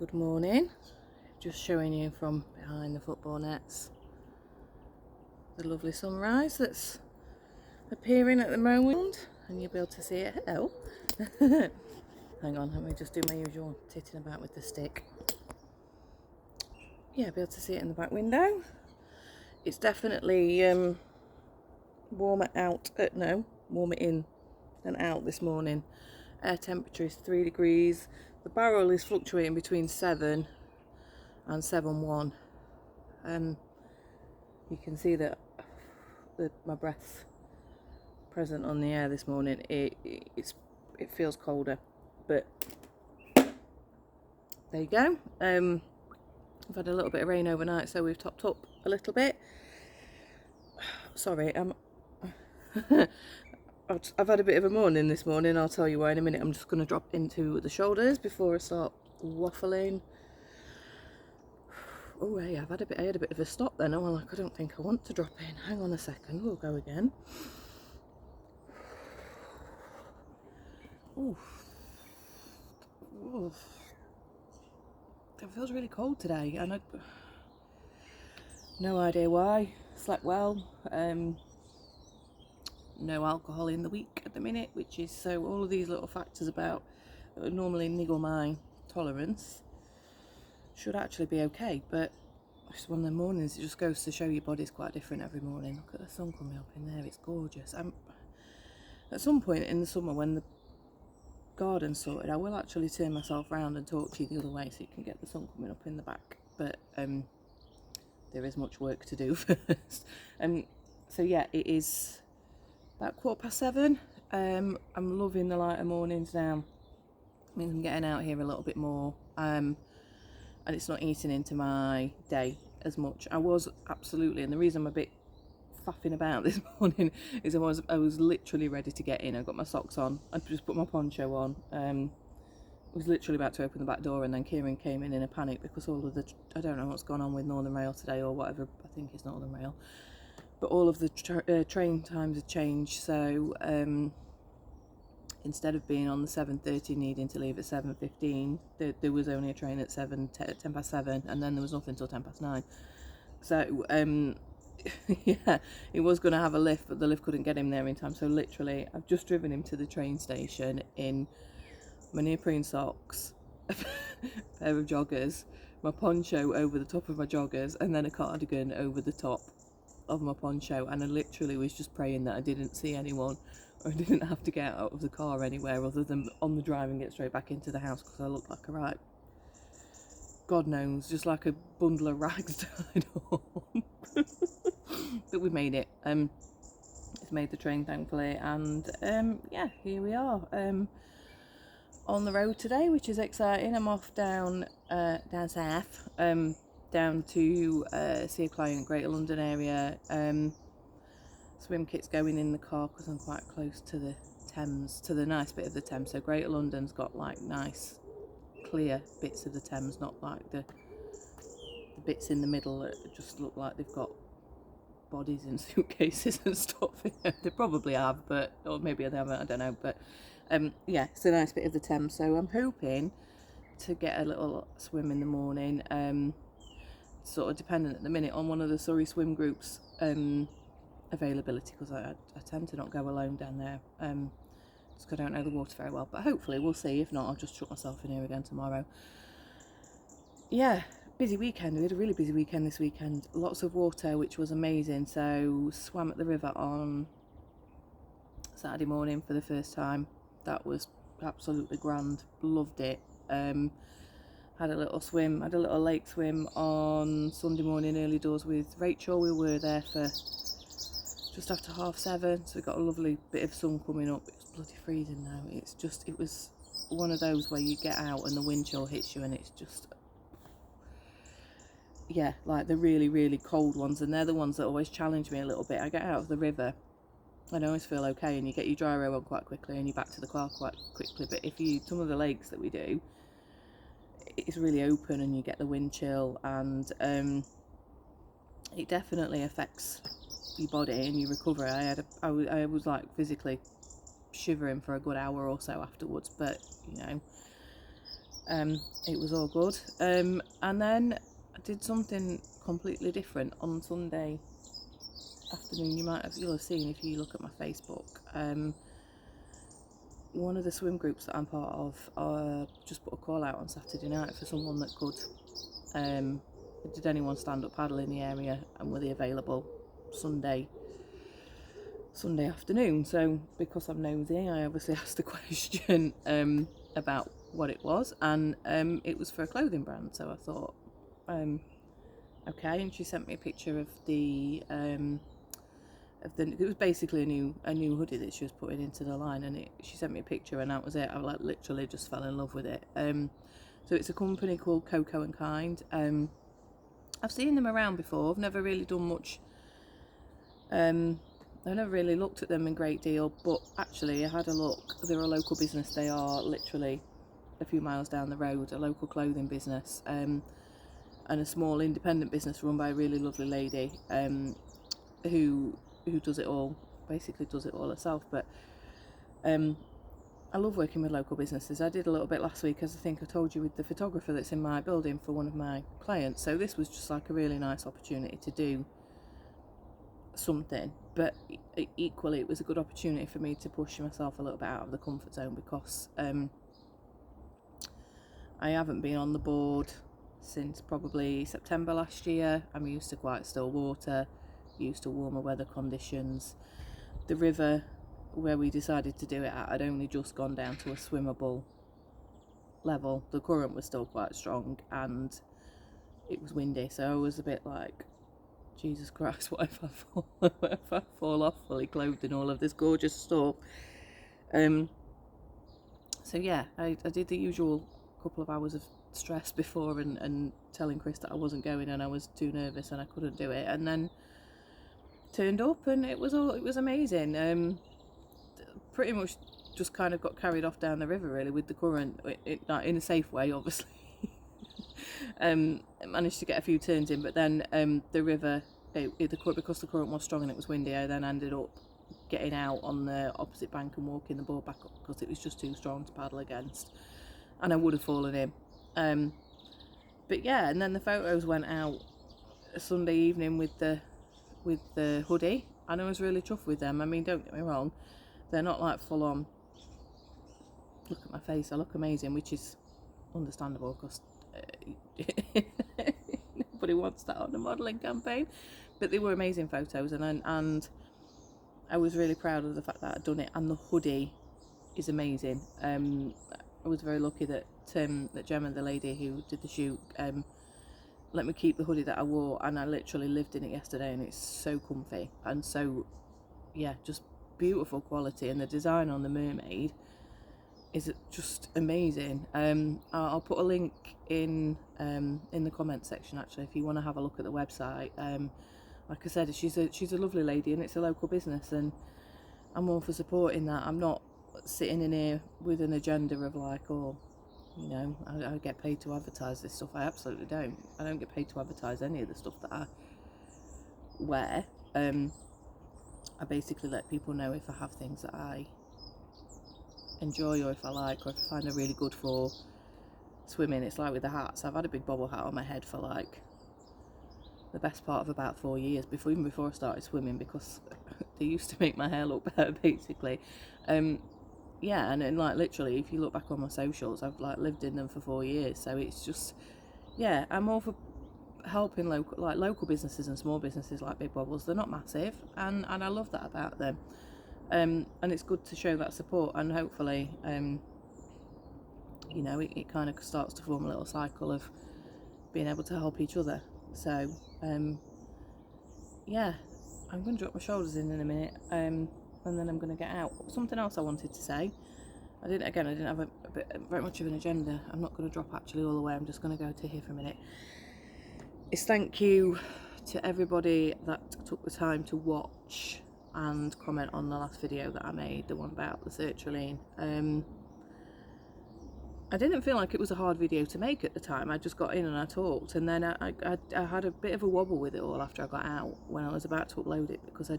Good morning. Just showing you from behind the football nets the lovely sunrise that's appearing at the moment, and you'll be able to see it. Hello. Hang on, let me just do my usual titting about with the stick. Yeah, be able to see it in the back window. It's definitely warmer in than out this morning. Air temperature is 3 degrees. The barrel is fluctuating between 7 and 7.1. You can see that my breath's present on the air this morning. It feels colder, but there you go. I've had a little bit of rain overnight, so we've topped up a little bit. Sorry, I've had a bit of a morning this morning. I'll tell you why in a minute. I'm just going to drop into the shoulders before I start waffling. Oh, hey, I had a bit of a stop then. Oh, like, I don't think I want to drop in. Hang on a second, we'll go again. Oof. Oof. It feels really cold today, and no idea why. Slept well. No alcohol in the week at the minute, which is so all of these little factors about normally niggle my tolerance should actually be okay, but it's one of the mornings. It just goes to show your body's quite different every morning. Look at the sun coming up in there, it's gorgeous. At some point in the summer when the garden's sorted, I will actually turn myself around and talk to you the other way so you can get the sun coming up in the back, but there is much work to do first. So yeah, it is about 7:15. I'm loving the lighter mornings now. It means I'm getting out here a little bit more, and it's not eating into my day as much. I was absolutely, and the reason I'm a bit faffing about this morning is I was literally ready to get in. I got my socks on, I just put my poncho on. I was literally about to open the back door, and then Kieran came in a panic because all of I don't know what's gone on with Northern Rail today or whatever. I think it's Northern Rail, but all of the train times have changed, so instead of being on the 7:30 needing to leave at 7:15, there was only a train at 10:07, and then there was nothing till 9:10. So yeah, he was going to have a lift, but the lift couldn't get him there in time. So literally, I've just driven him to the train station in my neoprene socks, a pair of joggers, my poncho over the top of my joggers, and then a cardigan over the top of my poncho. And I literally was just praying that I didn't see anyone, or I didn't have to get out of the car anywhere other than on the drive and get straight back into the house, because I look like a right, God knows, just like a bundle of rags tied up. But we made it. It's made the train, thankfully, and yeah, here we are on the road today, which is exciting. I'm off down south, down to see a client, Greater London area. Swim kit's going in the car because I'm quite close to the Thames, to the nice bit of the Thames. So Greater London's got like nice clear bits of the Thames, not like the bits in the middle that just look like they've got bodies in suitcases and stuff. They probably have, but or maybe they haven't, I don't know, but yeah, it's a nice bit of the Thames, so I'm hoping to get a little swim in the morning, sort of dependent at the minute on one of the Surrey swim groups availability, because I tend to not go alone down there, just because I don't know the water very well, but hopefully we'll see. If not, I'll just chuck myself in here again tomorrow. Yeah, busy weekend. We had a really busy weekend this weekend. Lots of water, which was amazing. So swam at the river on Saturday morning for the first time. That was absolutely grand. Loved it. Had a little lake swim on Sunday morning, early doors with Rachel. We were there for just after 7:30, so we got a lovely bit of sun coming up. It's bloody freezing now. It was one of those where you get out and the wind chill hits you, and it's just, yeah, like the really, really cold ones, and they're the ones that always challenge me a little bit. I get out of the river and I always feel okay, and you get your dry row on quite quickly and you're back to the car quite quickly, but some of the lakes that we do, it's really open and you get the wind chill, and it definitely affects your body and your recovery. I was like physically shivering for a good hour or so afterwards, but you know, it was all good. And then I did something completely different on Sunday afternoon. You'll have seen if you look at my Facebook. One of the swim groups that I'm part of just put a call out on Saturday night for someone that could. Did anyone stand up paddle in the area, and were they available Sunday afternoon? So because I'm nosy, I obviously asked the question about what it was, and it was for a clothing brand. So I thought, okay, and she sent me a picture of the it was basically a new hoodie that she was putting into the line, and she sent me a picture, and that was it. I literally just fell in love with it. So it's a company called Coco and Kind. I've seen them around before. I've never really done much. I've never really looked at them a great deal, but actually I had a look. They're a local business. They are literally a few miles down the road, a local clothing business, and a small independent business run by a really lovely lady who does it all, basically does it all herself. But I love working with local businesses. I did a little bit last week, as I think I told you, with the photographer that's in my building for one of my clients. So this was just like a really nice opportunity to do something, but equally it was a good opportunity for me to push myself a little bit out of the comfort zone, because I haven't been on the board since probably September last year. I'm used to quite still water, used to warmer weather conditions. The river where we decided to do it at had only just gone down to a swimmable level. The current was still quite strong and it was windy, so I was a bit like, Jesus Christ, what if I fall off fully clothed in all of this gorgeous stuff? So yeah, I did the usual couple of hours of stress before and telling Chris that I wasn't going and I was too nervous and I couldn't do it, and then turned up and it was amazing. Pretty much just kind of got carried off down the river really with the current, in a safe way obviously. Managed to get a few turns in, but then the river, because the current was strong and it was windy, I then ended up getting out on the opposite bank and walking the board back up because it was just too strong to paddle against and I would have fallen in. But yeah, and then the photos went out Sunday evening with the hoodie, and I was really chuffed with them. I mean, don't get me wrong, they're not like full on, look at my face, I look amazing, which is understandable because nobody wants that on a modelling campaign, but they were amazing photos, and I was really proud of the fact that I'd done it, and the hoodie is amazing. I was very lucky that Gemma, the lady who did the shoot, let me keep the hoodie that I wore, and I literally lived in it yesterday, and it's so comfy and so, yeah, just beautiful quality, and the design on the mermaid is just amazing. I'll put a link in the comment section actually if you want to have a look at the website. Like I said, she's a lovely lady and it's a local business, and I'm all for supporting that. I'm not sitting in here with an agenda of like, oh, you know, I get paid to advertise this stuff. I absolutely don't. I don't get paid to advertise any of the stuff that I wear. I basically let people know if I have things that I enjoy or if I like or if I find are really good for swimming. It's like with the hats. I've had a big bobble hat on my head for like the best part of about 4 years, even before I started swimming, because they used to make my hair look better basically. Yeah, and like literally if you look back on my socials, I've like lived in them for 4 years, so it's just, yeah, I'm all for helping local businesses and small businesses like Big Bobbles. They're not massive, and I love that about them. And it's good to show that support, and hopefully you know, it kind of starts to form a little cycle of being able to help each other. So yeah, I'm going to drop my shoulders in a minute, and then I'm going to get out. Something else I wanted to say, I didn't have very much of an agenda. I'm not going to drop actually all the way, I'm just going to go to here for a minute. It's thank you to everybody that took the time to watch and comment on the last video that I made, the one about the sertraline. I didn't feel like it was a hard video to make at the time. I just got in and I talked, and then I had a bit of a wobble with it all after I got out when I was about to upload it, because I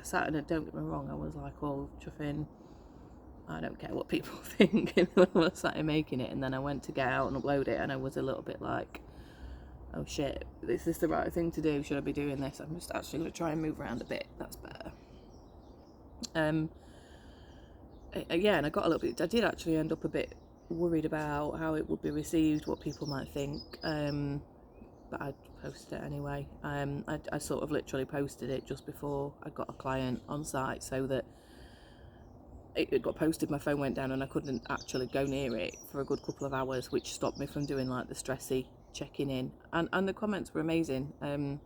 sat in it, don't get me wrong, I was like all chuffing, I don't care what people think. When I was sat here making it, and then I went to get out and upload it, and I was a little bit like, oh shit, is this the right thing to do? Should I be doing this? I'm just actually going to try and move around a bit. That's better. Yeah, and I got a little bit, I did actually end up a bit worried about how it would be received, what people might think, but I posted it anyway. I sort of literally posted it just before I got a client on site, so that it got posted, my phone went down, and I couldn't actually go near it for a good couple of hours, which stopped me from doing like the stressy checking in, and the comments were amazing. I'm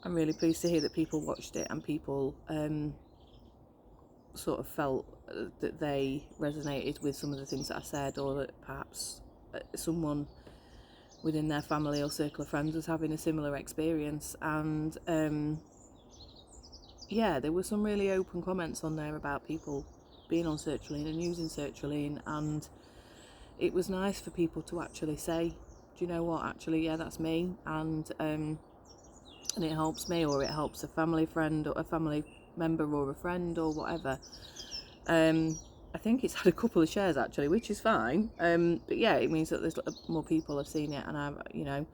really pleased to hear that people watched it, and people sort of felt that they resonated with some of the things that I said, or that perhaps someone within their family or circle of friends was having a similar experience. And yeah, there were some really open comments on there about people being on sertraline and using sertraline, and it was nice for people to actually say, do you know what, actually, yeah, that's me, and it helps me, or it helps a family friend or a family member or a friend or whatever. I think it's had a couple of shares actually, which is fine, but yeah, it means that there's more people have seen it, and I've, you know,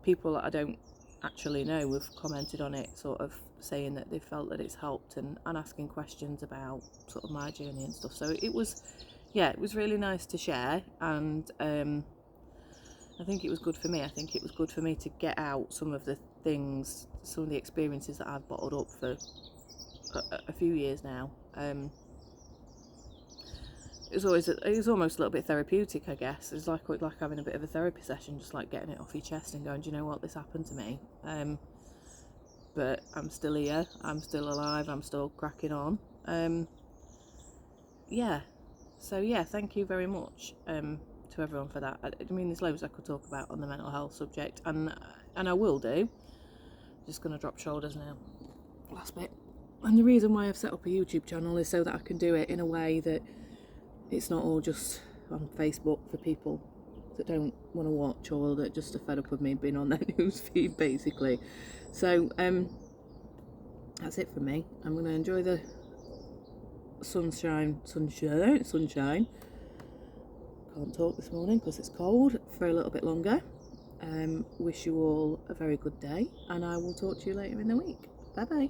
people that I don't actually know have commented on it, sort of saying that they felt that it's helped, and asking questions about sort of my journey and stuff. So it was, yeah, it was really nice to share, and I think it was good for me. I think it was good for me to get out some of the things, some of the experiences that I've bottled up for a few years now. It was almost a little bit therapeutic, I guess. It's like having a bit of a therapy session, just like getting it off your chest and going, do you know what, this happened to me, but I'm still here, I'm still alive, I'm still cracking on. Yeah, so yeah, thank you very much to everyone for that. I mean, there's loads I could talk about on the mental health subject, and I will do. Just gonna drop shoulders now, last bit. And the reason why I've set up a YouTube channel is so that I can do it in a way that it's not all just on Facebook for people that don't want to watch, or that just are fed up of me being on their news feed, basically. So that's it for me. I'm going to enjoy the sunshine. Can't talk this morning because it's cold, for a little bit longer. Wish you all a very good day, and I will talk to you later in the week. Bye bye.